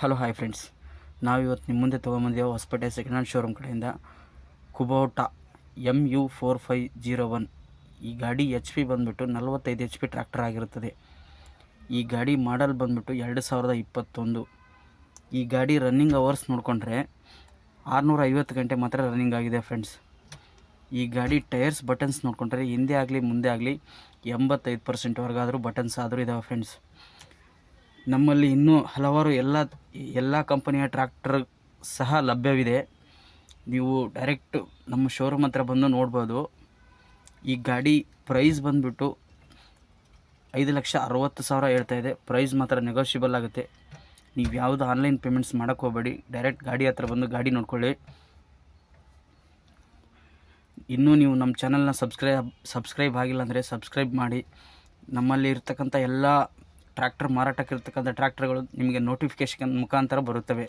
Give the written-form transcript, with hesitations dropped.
Hello hi friends, ನಾವಿವತ್ತು ನಿಮ್ಮ ಮುಂದೆ ತೊಗೊಂಬಂದಿದ್ದೇವೆ ಹೊಸಪೇಟೆ ಸೆಕೆಂಡ್ ಹ್ಯಾಂಡ್ ಶೋರೂಮ್ ಕಡೆಯಿಂದ ಕುಬೋಟಾ MU4501. ಈ ಗಾಡಿ HP ಬಂದುಬಿಟ್ಟು 45 HP ಟ್ರ್ಯಾಕ್ಟರ್ ಆಗಿರುತ್ತದೆ. ಈ ಗಾಡಿ ಮಾಡಲ್ ಬಂದುಬಿಟ್ಟು 2021. ಈ ಗಾಡಿ ರನ್ನಿಂಗ್ ಅವರ್ಸ್ ನೋಡಿಕೊಂಡ್ರೆ 650 ಗಂಟೆ ಮಾತ್ರ ರನ್ನಿಂಗ್ ಆಗಿದೆ ಫ್ರೆಂಡ್ಸ್. ಈ ಗಾಡಿ ಟೈರ್ಸ್ ಬಟನ್ಸ್ ನೋಡಿಕೊಂಡ್ರೆ ಹಿಂದೆ ಆಗಲಿ ಮುಂದೆ ಆಗಲಿ 85% ಬಟನ್ಸ್ ಆದರೂ ಇದ್ದಾವೆ ಫ್ರೆಂಡ್ಸ್. ನಮ್ಮಲ್ಲಿ ಇನ್ನೂ ಹಲವಾರು ಎಲ್ಲ ಕಂಪನಿಯ ಟ್ರ್ಯಾಕ್ಟರ್ ಸಹ ಲಭ್ಯವಿದೆ. ನೀವು ಡೈರೆಕ್ಟ್ ನಮ್ಮ ಶೋರೂಮ್ ಹತ್ರ ಬಂದು ನೋಡ್ಬೋದು. ಈ ಗಾಡಿ ಪ್ರೈಸ್ ಬಂದುಬಿಟ್ಟು 5,60,000 ಹೇಳ್ತಾಯಿದೆ. ಪ್ರೈಸ್ ಮಾತ್ರ ನೆಗೋಷಿಯಬಲ್ ಆಗುತ್ತೆ. ನೀವು ಯಾವುದು ಆನ್ಲೈನ್ ಪೇಮೆಂಟ್ಸ್ ಮಾಡೋಕ್ಕೆ ಹೋಗಬೇಡಿ, ಡೈರೆಕ್ಟ್ ಗಾಡಿ ಹತ್ರ ಬಂದು ಗಾಡಿ ನೋಡ್ಕೊಳ್ಳಿ. ಇನ್ನೂ ನೀವು ನಮ್ಮ ಚಾನಲ್ನ ಸಬ್ಸ್ಕ್ರೈಬ್ ಆಗಿಲ್ಲ ಅಂದರೆ ಸಬ್ಸ್ಕ್ರೈಬ್ ಮಾಡಿ. ನಮ್ಮಲ್ಲಿ ಇರ್ತಕ್ಕಂಥ ಎಲ್ಲ ಮಾರಾಟಕ್ಕೆ ಇರ್ತಕ್ಕಂಥ ಟ್ರ್ಯಾಕ್ಟರ್ಗಳು ನಿಮಗೆ ನೋಟಿಫಿಕೇಷನ್ ಮುಖಾಂತರ ಬರುತ್ತವೆ.